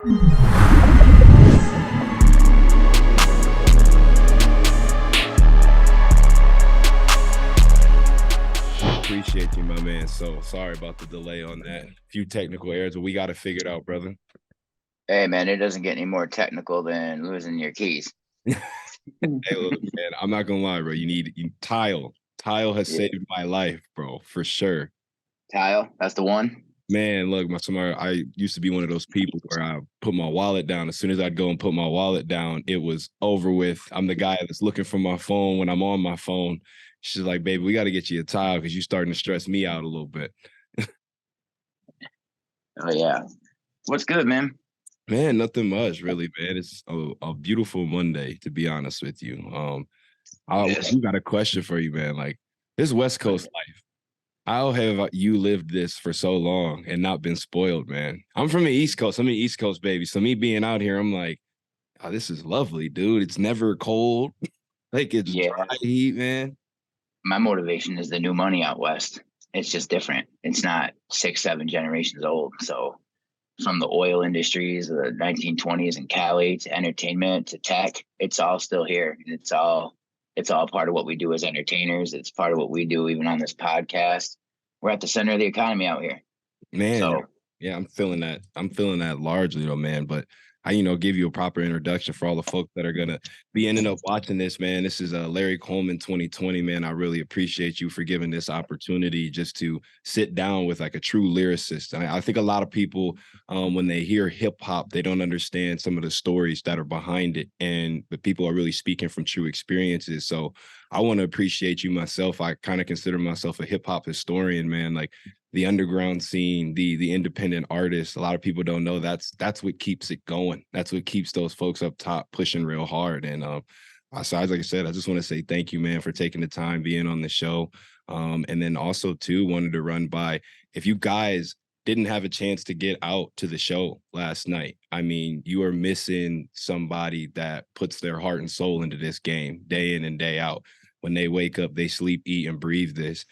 Appreciate you, my man. So sorry about the delay on that. A few technical errors, but we got to figure it out, brother. Hey man, it doesn't get any more technical than losing your keys. Hey, look, man, I'm not gonna lie, bro. You Tile. Tile has Yeah. saved my life, bro, for sure. Tile, that's the one. Man, look, I used to be one of those people where I put my wallet down. As soon as I'd go and put my wallet down, it was over with. I'm the guy that's looking for my phone when I'm on my phone. She's like, baby, we got to get you a tile because you're starting to stress me out a little bit. Oh yeah. What's good, man? Man, nothing much, really, man. It's a beautiful Monday, to be honest with you. I got a question for you, man. Like, this West Coast life, how have you lived this for so long and not been spoiled, man? I'm from the East Coast. I'm an East Coast baby. So me being out here, I'm like, oh, this is lovely, dude. It's never cold. Like, it's dry heat, man. My motivation is the new money out west. It's just different. It's not 6, 7 generations old. So from the oil industries, the 1920s in Cali to entertainment to tech, it's all still here. It's all part of what we do as entertainers. It's part of what we do even on this podcast. We're at the center of the economy out here. Man, So yeah, I'm feeling that. I'm feeling that largely, though, man. But I, give you a proper introduction for all the folks that are gonna be ending up watching this, man. This is LarryColeman2020, man. I really appreciate you for giving this opportunity just to sit down with like a true lyricist. And I think a lot of people, when they hear hip hop, they don't understand some of the stories that are behind it, and the people are really speaking from true experiences. So I want to appreciate you myself. I kind of consider myself a hip hop historian, man. Like, the underground scene, the independent artists. A lot of people don't know that's what keeps it going. That's what keeps those folks up top pushing real hard. And so as like I said, I just want to say thank you, man, for taking the time being on the show. And then also too wanted to run by, if you guys didn't have a chance to get out to the show last night, I mean, you are missing somebody that puts their heart and soul into this game day in and day out. When they wake up, they sleep, eat, and breathe this.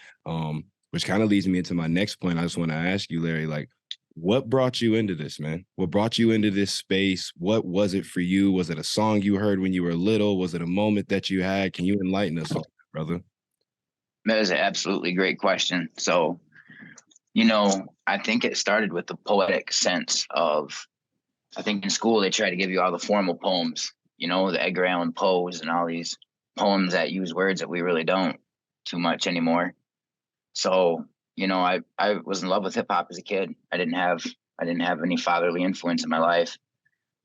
Which kind of leads me into my next point. I just want to ask you, Larry, like, what brought you into this, man? What brought you into this space? What was it for you? Was it a song you heard when you were little? Was it a moment that you had? Can you enlighten us on that, brother? that is an absolutely great question. So, I think it started with the poetic sense of, I think in school they try to give you all the formal poems, the Edgar Allan Poe's and all these poems that use words that we really don't too much anymore. So, I was in love with hip hop as a kid. I didn't have any fatherly influence in my life.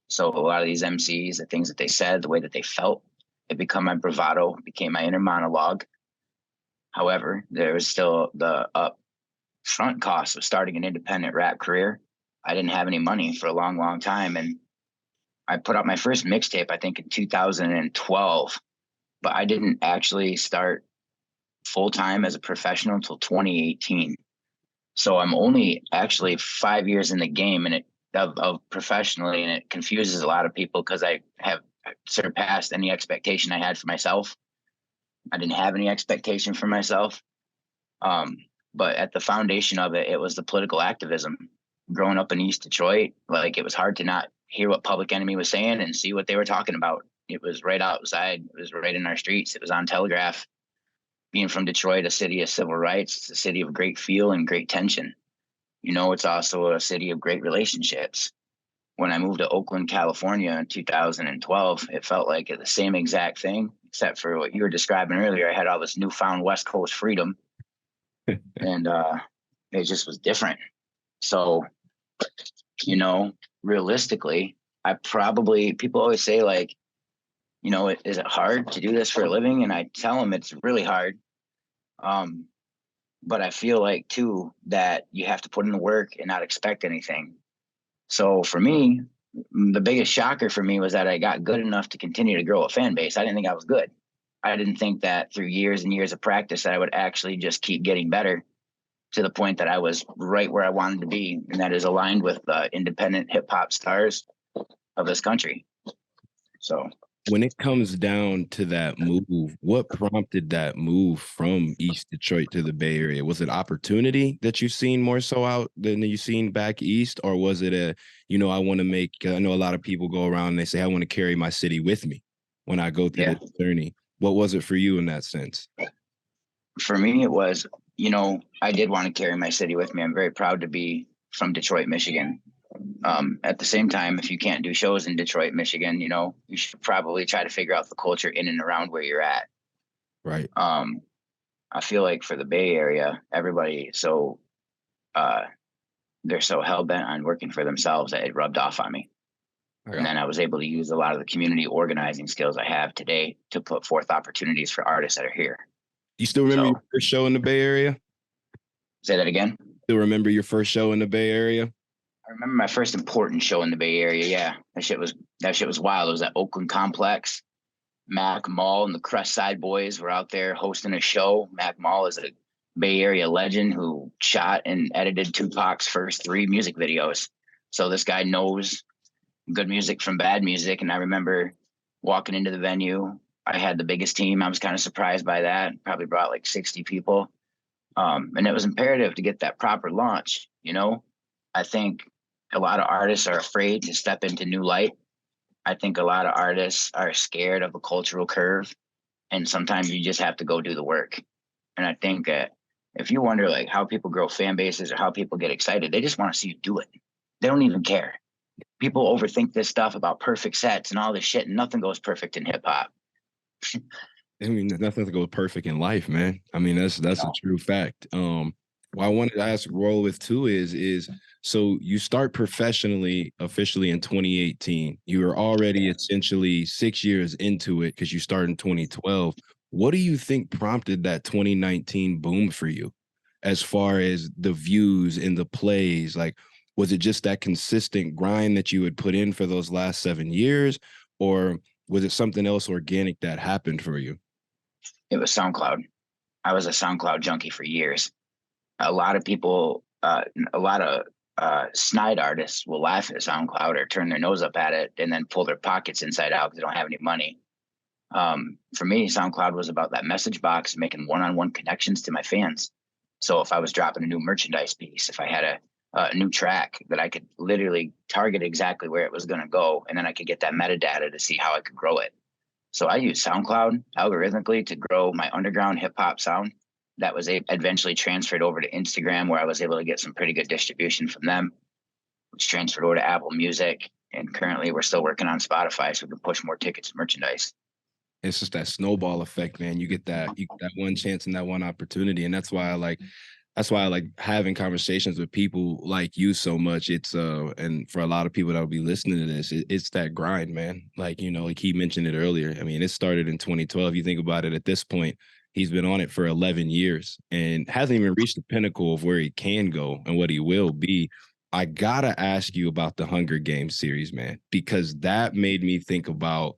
So a lot of these MCs, the things that they said, the way that they felt, it became my bravado, became my inner monologue. However, there was still the upfront cost of starting an independent rap career. I didn't have any money for a long, long time. And I put out my first mixtape, I think in 2012, but I didn't actually start full time as a professional until 2018. So I'm only actually 5 years in the game, and of professionally, and it confuses a lot of people because I have surpassed any expectation I had for myself. I didn't have any expectation for myself. But at the foundation of it, it was the political activism. Growing up in East Detroit, like, it was hard to not hear what Public Enemy was saying and see what they were talking about. It was right outside. It was right in our streets. It was on Telegraph. Being from Detroit, a city of civil rights, it's a city of great feel and great tension. It's also a city of great relationships. When I moved to Oakland, California in 2012, it felt like the same exact thing, except for what you were describing earlier. I had all this newfound West Coast freedom, and it just was different. So, realistically, people always say, like, is it hard to do this for a living? And I tell them it's really hard. But I feel like too that you have to put in the work and not expect anything. So for me, the biggest shocker for me was that I got good enough to continue to grow a fan base. I didn't think I was good. I didn't think that through years and years of practice that I would actually just keep getting better to the point that I was right where I wanted to be, and that is aligned with the independent hip hop stars of this country. So when it comes down to that move, what prompted that move from East Detroit to the Bay Area? Was it opportunity that you've seen more so out than you've seen back east, or was it a, I want to make? I know a lot of people go around and they say I want to carry my city with me when I go through Yeah. this journey. What was it for you in that sense? For me, it was, I did want to carry my city with me. I'm very proud to be from Detroit, Michigan. At the same time, if you can't do shows in Detroit, Michigan, you should probably try to figure out the culture in and around where you're at. Right. I feel like for the Bay Area, everybody uh, they're so hell bent on working for themselves that it rubbed off on me. And then I was able to use a lot of the community organizing skills I have today to put forth opportunities for artists that are here. You still remember your first show in the Bay Area? Say that again. Still remember your first show in the Bay Area? I remember my first important show in the Bay Area. Yeah, that shit was wild. It was at Oakland Complex. Mac Mall and the Crest Side Boys were out there hosting a show. Mac Mall is a Bay Area legend who shot and edited Tupac's first 3 music videos. So this guy knows good music from bad music. And I remember walking into the venue. I had the biggest team. I was kind of surprised by that. Probably brought like 60 people. And it was imperative to get that proper launch. I think a lot of artists are afraid to step into new light. I think a lot of artists are scared of a cultural curve, and sometimes you just have to go do the work. And I think if you wonder like how people grow fan bases or how people get excited, they just want to see you do it. They don't even care. People overthink this stuff about perfect sets and all this shit, and nothing goes perfect in hip hop. I mean, there's nothing to go perfect in life, man. I mean, that's a true fact. What I wanted to ask roll with too is so you start professionally officially in 2018. You were already essentially 6 years into it because you started in 2012. What do you think prompted that 2019 boom for you as far as the views and the plays? Like, was it just that consistent grind that you had put in for those last 7 years, or was it something else organic that happened for you? It was SoundCloud. I was a SoundCloud junkie for years. A lot of people, a lot of snide artists will laugh at SoundCloud or turn their nose up at it and then pull their pockets inside out because they don't have any money. For me, SoundCloud was about that message box, making one-on-one connections to my fans. So if I was dropping a new merchandise piece, if I had a new track that I could literally target exactly where it was going to go, and then I could get that metadata to see how I could grow it. So I used SoundCloud algorithmically to grow my underground hip hop sound. That was eventually transferred over to Instagram, where I was able to get some pretty good distribution from them, which transferred over to Apple Music. And currently we're still working on Spotify so we can push more tickets and merchandise. It's just that snowball effect, man. You get that one chance and that one opportunity. And that's why I like having conversations with people like you so much. It's and for a lot of people that will be listening to this, it's that grind, man. Like, like he mentioned it earlier. I mean, it started in 2012. You think about it, at this point, he's been on it for 11 years and hasn't even reached the pinnacle of where he can go and what he will be. I gotta ask you about the Hunger Games series, man, because that made me think about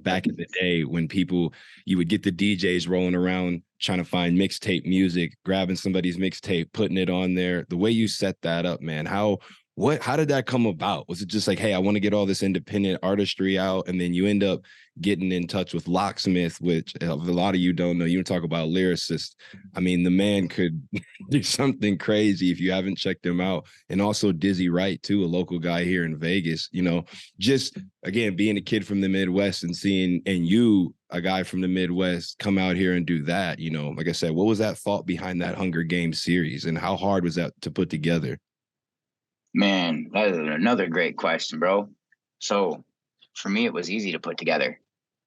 back in the day when you would get the DJs rolling around trying to find mixtape music, grabbing somebody's mixtape, putting it on there. The way you set that up, man, how did that come about? Was it just like, hey, I want to get all this independent artistry out, and then you end up getting in touch with Locksmith, which a lot of you don't know? You talk about lyricist. I mean, the man could do something crazy if you haven't checked him out. And also Dizzy Wright too, a local guy here in Vegas. Just again, being a kid from the Midwest and seeing, and you, a guy from the Midwest, come out here and do that. Like I said, what was that thought behind that Hunger Games series, and how hard was that to put together? Man, that is another great question, bro. So for me, it was easy to put together.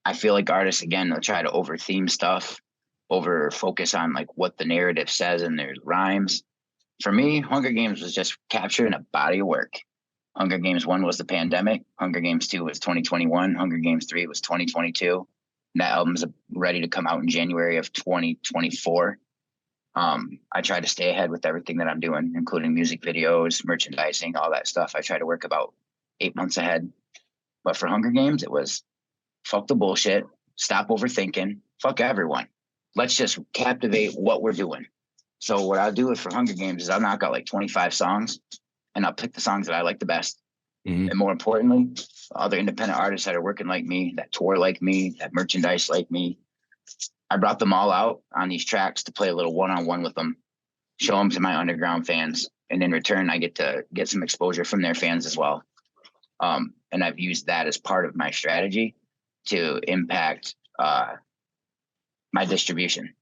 I feel like artists, again, they'll try to over theme stuff, over focus on like what the narrative says in their rhymes. For me, Hunger Games was just capturing a body of work. Hunger Games 1 was the pandemic. Hunger Games 2 was 2021. Hunger Games 3 was 2022. And that album's ready to come out in January of 2024. I try to stay ahead with everything that I'm doing, including music videos, merchandising, all that stuff. I try to work about 8 months ahead. But for Hunger Games, it was fuck the bullshit, stop overthinking, fuck everyone. Let's just captivate what we're doing. So what I'll do for Hunger Games is I'll knock out like 25 songs, and I'll pick the songs that I like the best. Mhm. And more importantly, other independent artists that are working like me, that tour like me, that merchandise like me. I brought them all out on these tracks to play a little one-on-one with them, show them to my underground fans. And in return, I get to get some exposure from their fans as well. And I've used that as part of my strategy to impact my distribution.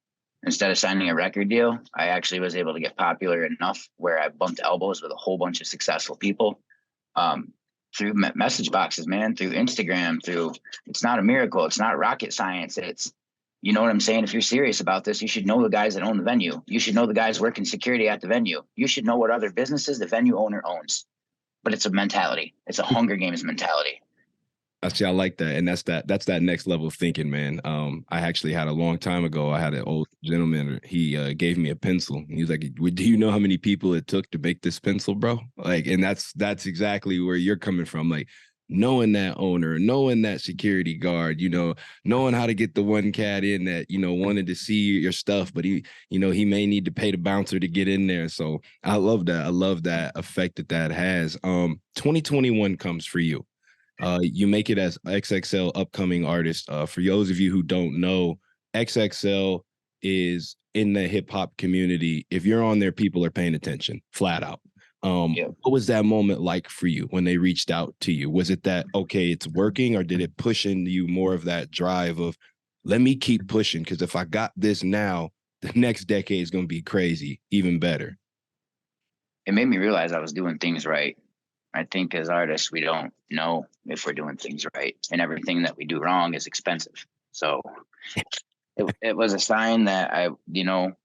Instead of signing a record deal, I actually was able to get popular enough where I bumped elbows with a whole bunch of successful people through message boxes, man, through Instagram, through, it's not a miracle. It's not rocket science. It's, you know what I'm saying? If you're serious about this, you should know the guys that own the venue. You should know the guys working security at the venue. You should know what other businesses the venue owner owns. But it's a mentality. It's a Hunger Games mentality. Actually, I like that, and that's that next level of thinking, man. I actually had a long time ago. I had an old gentleman. He gave me a pencil. He was like, "Do you know how many people it took to make this pencil, bro?" Like, and that's exactly where you're coming from. Like, knowing that owner, knowing that security guard, knowing how to get the one cat in that wanted to see your stuff, but he may need to pay the bouncer to get in there. So I love that. I love that effect that has. 2021 comes for you. You make it as XXL upcoming artist. For those of you who don't know, XXL is in the hip hop community. If you're on there, people are paying attention, flat out. What was that moment like for you when they reached out to you? Was it that, okay, it's working, or did it push into you more of that drive of, let me keep pushing, because if I got this now, the next decade is going to be crazy, even better? It made me realize I was doing things right. I think as artists, we don't know if we're doing things right, and everything that we do wrong is expensive. So it was a sign that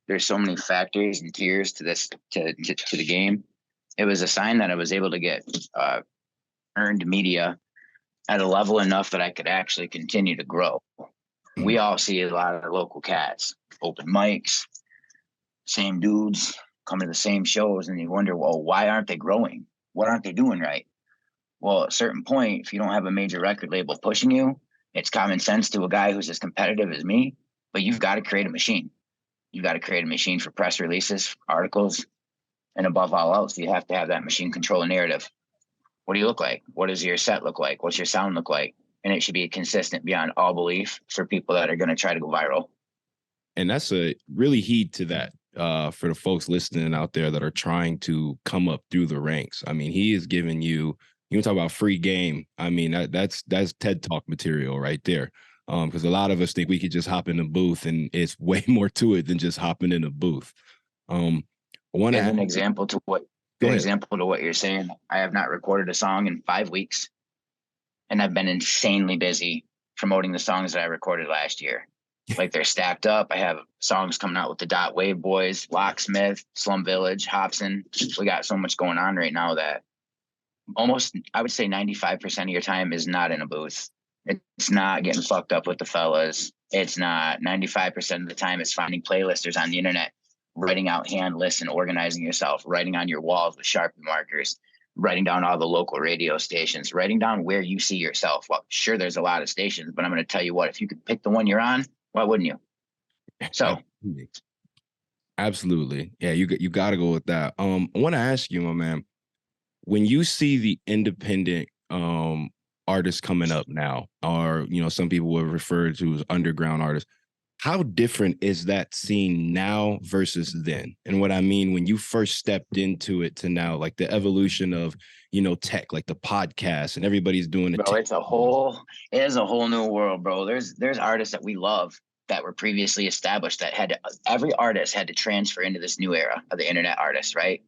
there's so many factors and tiers to this, to the game. It was a sign that I was able to get earned media at a level enough that I could actually continue to grow. We all see a lot of local cats, open mics, same dudes come to the same shows, and you wonder, well, why aren't they growing? What aren't they doing right? Well, at a certain point, if you don't have a major record label pushing you, it's common sense to a guy who's as competitive as me, but you've got to create a machine. You've got to create a machine for press releases, articles, and above all else, you have to have that machine control a narrative. What do you look like? What does your set look like? What's your sound look like? And it should be consistent beyond all belief for people that are going to try to go viral. And that's a really heed to that for the folks listening out there that are trying to come up through the ranks. I mean, he is giving you talk about free game. I mean, that's TED Talk material right there. Because a lot of us think we could just hop in the booth, and it's way more to it than just hopping in a booth. I want to As an example to what you're saying, I have not recorded a song in 5 weeks, and I've been insanely busy promoting the songs that I recorded last year. Like, they're stacked up. I have songs coming out with the Dot Wave Boys, Locksmith, Slum Village, Hobson. We got so much going on right now that almost, I would say 95% of your time is not in a booth. It's not getting fucked up with the fellas. It's not 95% of the time it's finding playlisters on the internet, writing out hand lists and organizing yourself, writing on your walls with Sharpie markers, writing down all the local radio stations, writing down where you see yourself. Well, sure, there's a lot of stations, but I'm going to tell you what, if you could pick the one you're on, why wouldn't you? So absolutely. Yeah, you got to go with that. I want to ask you, my man, when you see the independent artists coming up now, or some people would refer to as underground artists, how different is that scene now versus then? And what I mean, when you first stepped into it to now, like the evolution of tech, like the podcast, and everybody's doing it. Bro, it is a whole new world, bro. There's artists that we love that were previously established that every artist had to transfer into this new era of the internet artists, right?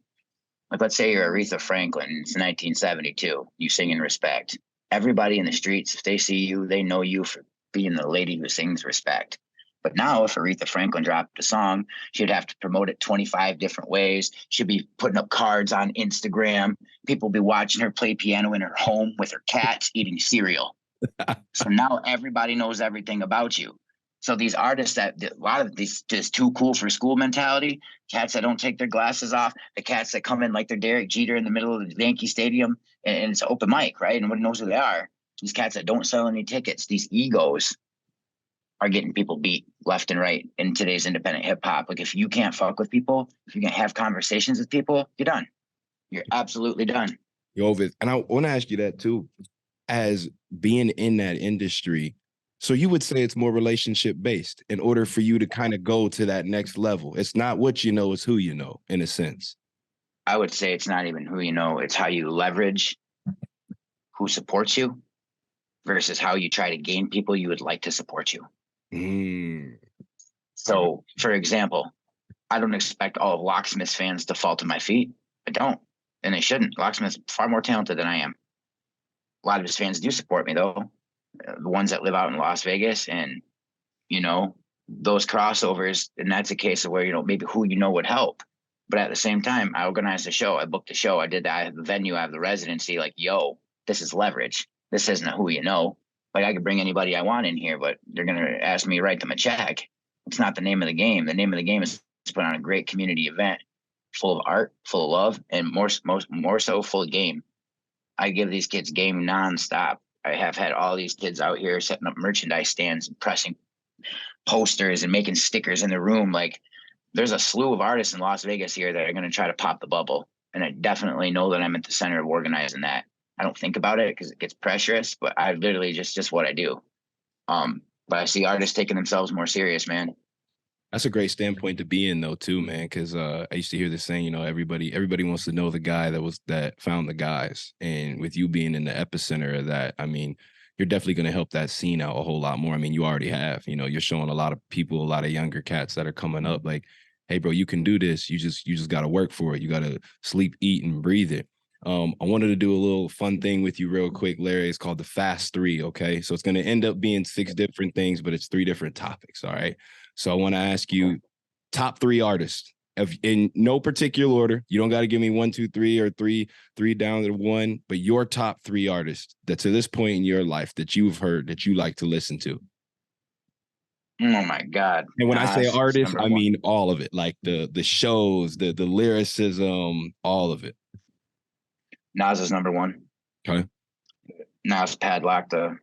Like, let's say you're Aretha Franklin, it's 1972, you sing in Respect. Everybody in the streets, if they see you, they know you for being the lady who sings Respect. But now, if Aretha Franklin dropped a song, she'd have to promote it 25 different ways. She'd be putting up cards on Instagram. People would be watching her play piano in her home with her cats eating cereal. So now everybody knows everything about you. So these artists a lot of these just too cool for school mentality, cats that don't take their glasses off, the cats that come in like they're Derek Jeter in the middle of the Yankee Stadium, and it's open mic, right? And nobody knows who they are. These cats that don't sell any tickets, these egos are getting people beat left and right in today's independent hip hop. Like, if you can't fuck with people, if you can't have conversations with people, you're done. You're absolutely done. And I want to ask you that too, as being in that industry. So you would say it's more relationship based in order for you to kind of go to that next level. It's not what you know, it's who you know, in a sense. I would say it's not even who you know, it's how you leverage who supports you versus how you try to gain people you would like to support you. Mm. So, for example, I don't expect all of Locksmith's fans to fall to my feet. I don't, and they shouldn't. Locksmith's far more talented than I am. A lot of his fans do support me, though. The ones that live out in Las Vegas, and you know, those crossovers, and that's a case of where maybe who you know would help. But at the same time, I organized the show, I booked the show, I did that, I have the venue, I have the residency. Like, yo, this is leverage. This isn't who you know. Like, I could bring anybody I want in here, but they're gonna ask me to write them a check. It's not the name of the game. The name of the game is to put on a great community event, full of art, full of love, and more so full of game. I give these kids game nonstop. I have had all these kids out here setting up merchandise stands and pressing posters and making stickers in the room. Like, there's a slew of artists in Las Vegas here that are going to try to pop the bubble. And I definitely know that I'm at the center of organizing that. I don't think about it because it gets pressurous, but I literally just what I do. But I see artists taking themselves more serious, man. That's a great standpoint to be in, though, too, man. Because I used to hear this saying, everybody wants to know the guy that found the guys, and with you being in the epicenter of that, I mean, you're definitely going to help that scene out a whole lot more. I mean, you already have. You're showing a lot of people, a lot of younger cats that are coming up, like, hey, bro, you can do this. You just got to work for it. You got to sleep, eat, and breathe it. I wanted to do a little fun thing with you real quick, Larry. It's called the Fast Three. Okay, so it's going to end up being 6 different things, but it's 3 different topics. All right. So I want to ask you top 3 artists in no particular order. You don't got to give me 1, 2, 3 or three down to 1, but your top 3 artists that to this point in your life that you've heard that you like to listen to. Oh my God. And when I say artists, I mean one. all of it, like the shows, the lyricism, all of it. Nas is number 1. Okay. Nas padlocked a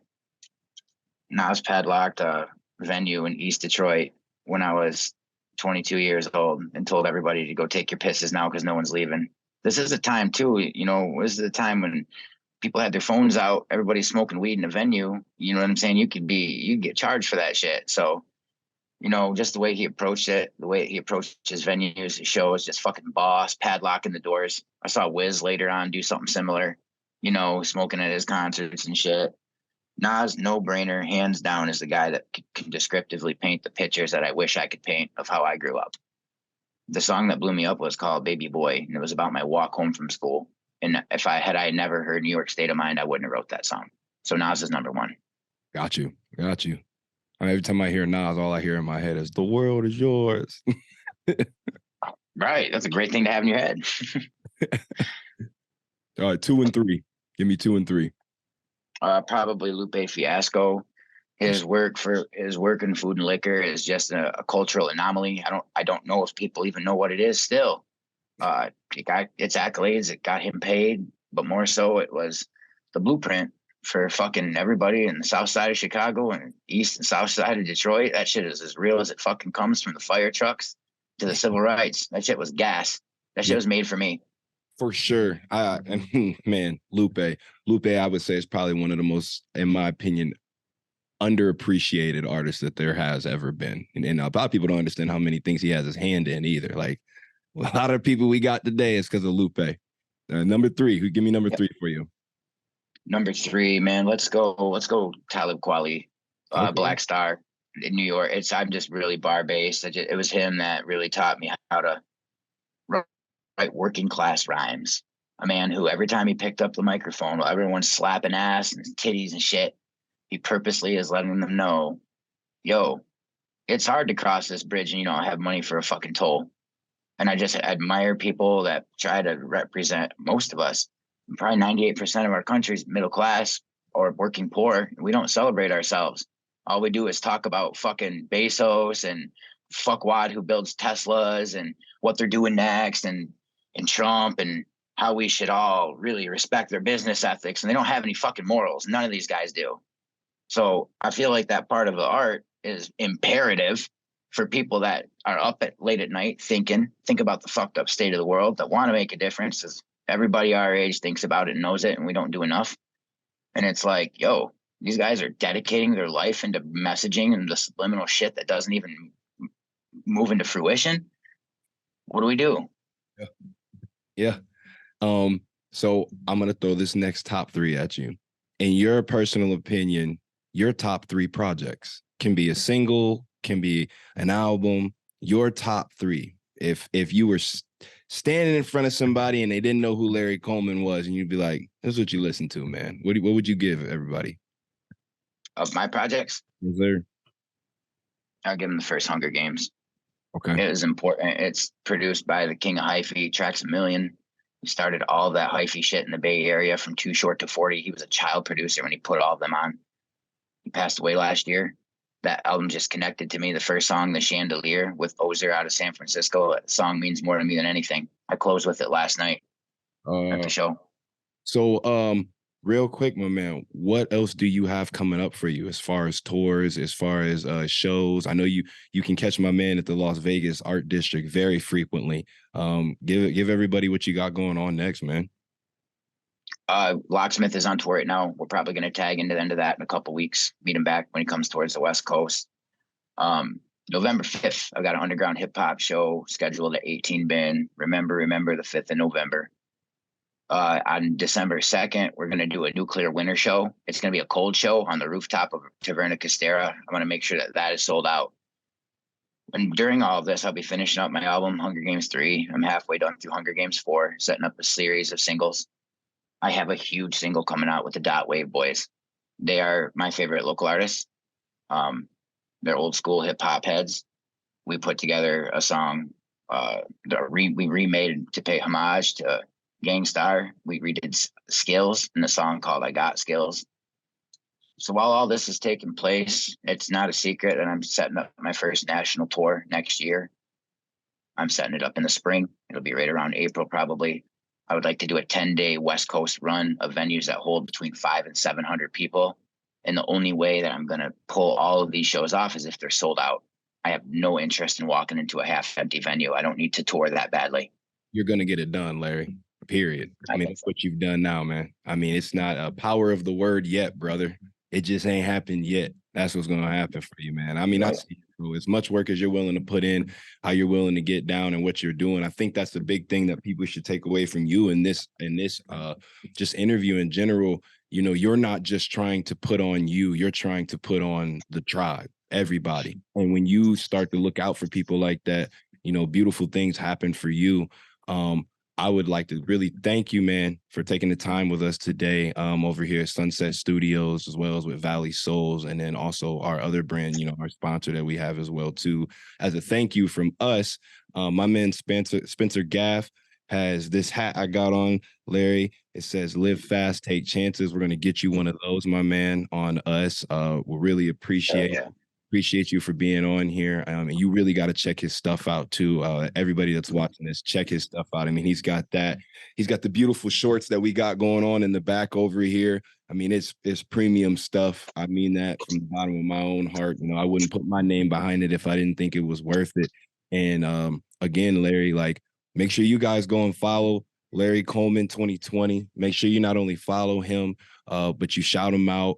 venue in East Detroit when I was 22 years old and told everybody to go take your pisses now because no one's leaving. This is a time too, this is a time when people had their phones out, everybody's smoking weed in a venue. You know what I'm saying? You could get charged for that shit. So, just the way he approached it, the way he approached his venues, his shows, just fucking boss, padlocking the doors. I saw Wiz later on do something similar, smoking at his concerts and shit. Nas, no brainer, hands down, is the guy that can descriptively paint the pictures that I wish I could paint of how I grew up. The song that blew me up was called Baby Boy, and it was about my walk home from school. And if I never heard New York State of Mind, I wouldn't have wrote that song. So Nas is number 1. Got you. I mean, every time I hear Nas, all I hear in my head is "The world is yours." Right, that's a great thing to have in your head. All right, 2 and 3. Give me 2 and 3. Probably Lupe Fiasco. His work in food and liquor is just a cultural anomaly. I don't know if people even know what it is still. It got its accolades, it got him paid, but more so it was the blueprint for fucking everybody in the south side of Chicago and east and south side of Detroit. That shit is as real as it fucking comes, from the fire trucks to the civil rights. That shit was gas. That shit was made for me. For sure. Man, Lupe, I would say is probably one of the most, in my opinion, underappreciated artists that there has ever been. And a lot of people don't understand how many things he has his hand in either. Like, a lot of people we got today is because of Lupe. Number 3, give me number 3 for you. Number 3, man, let's go Talib Kweli, Okay. Black Star in New York. I'm just really bar based. It was him that really taught me how to write working class rhymes. A man who every time he picked up the microphone, while everyone's slapping ass and titties and shit, he purposely is letting them know, yo, it's hard to cross this bridge and you don't have money for a fucking toll. And I just admire people that try to represent most of us. Probably 98% of our country's middle class or working poor. We don't celebrate ourselves. All we do is talk about fucking Bezos and fuckwad who builds Teslas and what they're doing next, and Trump, and how we should all really respect their business ethics. And they don't have any fucking morals. None of these guys do. So I feel like that part of the art is imperative for people that are up late at night think about the fucked up state of the world, that want to make a difference everybody our age thinks about it and knows it, and we don't do enough. And it's like, yo, these guys are dedicating their life into messaging and the subliminal shit that doesn't even move into fruition. What do we do? Yeah. Yeah. So I'm gonna throw this next top 3 at you. In your personal opinion, your top 3 projects can be a single, can be an album. Your top 3. If you were standing in front of somebody and they didn't know who Larry Coleman was, and you'd be like, "This is what you listen to, man." What would you give everybody? Of my projects, Is there? I'll give them the first Hunger Games. Okay. It is important. It's produced by the king of hyphy, Tracks a Million. He started all that hyphy shit in the Bay Area from Too Short to 40. He was a child producer when he put all of them on. He passed away last year. That album just connected to me. The first song, The Chandelier, with Ozer out of San Francisco. That song means more to me than anything. I closed with it last night at the show. So, real quick, my man, what else do you have coming up for you as far as tours, as far as shows? I know you can catch my man at the Las Vegas Art District very frequently. Give everybody what you got going on next, man. Locksmith is on tour right now. We're probably going to tag into the end of that in a couple weeks. Meet him back when he comes towards the West Coast. November 5th, I've got an underground hip hop show scheduled at 18 Bin. Remember the 5th of November. On December 2nd, we're going to do a nuclear winter show. It's going to be a cold show on the rooftop of Taverna Castera. I'm going to make sure that that is sold out. And during all of this, I'll be finishing up my album, Hunger Games 3. I'm halfway done through Hunger Games 4, setting up a series of singles. I have a huge single coming out with the Dot Wave Boys. They are my favorite local artists. They're old school hip hop heads. We put together a song we remade to pay homage to Gangstar. We redid Skills in a song called I Got Skills. So while all this is taking place, it's not a secret that I'm setting up my first national tour next year. I'm setting it up in the spring. It'll be right around April probably. I would like to do a 10-day West Coast run of venues that hold between 500 and 700 people. And the only way that I'm going to pull all of these shows off is if they're sold out. I have no interest in walking into a half-empty venue. I don't need to tour that badly. You're going to get it done, Larry. Period. I mean, that's what you've done now, man. I mean, it's not a power of the word yet, brother. It just ain't happened yet. That's what's going to happen for you, man. I mean, I see as much work as you're willing to put in, how you're willing to get down and what you're doing. I think that's the big thing that people should take away from you in this just interview in general. You know, you're not just trying to put on you, you're trying to put on the tribe, everybody. And when you start to look out for people like that, you know, beautiful things happen for you. I would like to really thank you, man, for taking the time with us today over here at Sunset Studios, as well as with Valley Souls, and then also our other brand, you know, our sponsor that we have as well, too. As a thank you from us, my man Spencer Gaff has this hat I got on, Larry. It says, "Live fast, take chances." We're going to get you one of those, my man, on us. We'll really appreciate it. Appreciate you for being on here. And you really got to check his stuff out too. Everybody that's watching this, check his stuff out. I mean, he's got the beautiful shorts that we got going on in the back over here. I mean, it's premium stuff. I mean that from the bottom of my own heart. You know, I wouldn't put my name behind it if I didn't think it was worth it. And again, Larry, like, make sure you guys go and follow LarryColeman2020. Make sure you not only follow him, but you shout him out.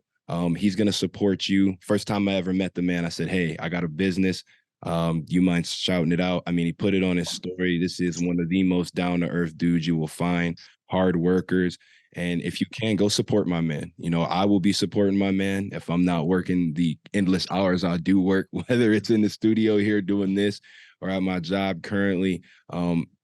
He's going to support you. First time I ever met the man, I said, "Hey, I got a business. You mind shouting it out?" I mean, he put it on his story. This is one of the most down-to-earth dudes you will find, hard workers. And if you can, go support my man. You know, I will be supporting my man if I'm not working the endless hours I do work, whether it's in the studio here doing this or at my job currently.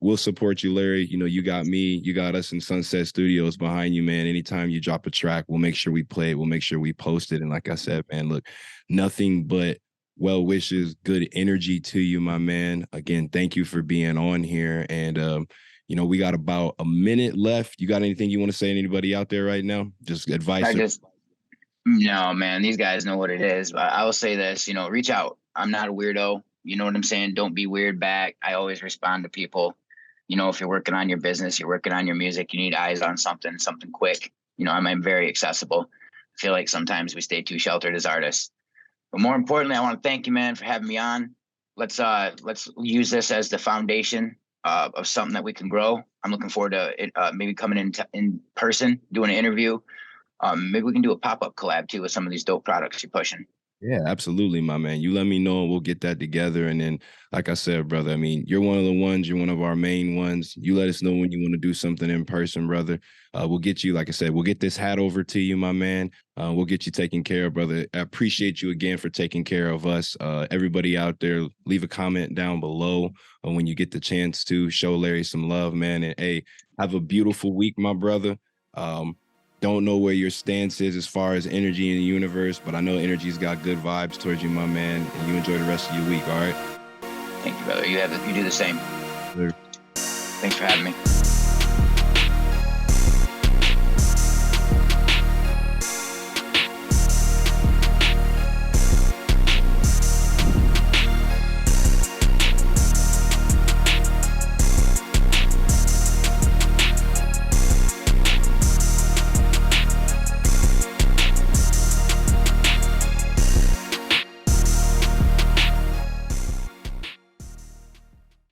We'll support you, Larry. You know, you got me, you got us in Sunset Studios behind you, man. Anytime you drop a track, we'll make sure we play it. We'll make sure we post it. And like I said, man, look, nothing but well wishes, good energy to you, my man. Again, thank you for being on here. And, you know, we got about a minute left. You got anything you want to say to anybody out there right now? Just advice? No, man, these guys know what it is. But I will say this, you know, reach out. I'm not a weirdo. You know what I'm saying? Don't be weird back. I always respond to people. You know, if you're working on your business, you're working on your music, you need eyes on something quick. You know, I'm very accessible. I feel like sometimes we stay too sheltered as artists. But more importantly, I want to thank you, man, for having me on. Let's use this as the foundation of something that we can grow. I'm looking forward to it, maybe coming in person, doing an interview. Maybe we can do a pop-up collab too with some of these dope products you're pushing. Yeah, absolutely, my man. You let me know and we'll get that together. And then, like I said, brother, I mean, you're one of the ones, you're one of our main ones. You let us know when you want to do something in person, brother. We'll get you, like I said, we'll get this hat over to you, my man. We'll get you taken care of, brother. I appreciate you again for taking care of us. Everybody out there, leave a comment down below when you get the chance to show Larry some love, man. And hey, have a beautiful week, my brother. Don't know where your stance is as far as energy in the universe, but I know energy's got good vibes towards you, my man, and you enjoy the rest of your week, all right? Thank you, brother. You do the same. Sure. Thanks for having me.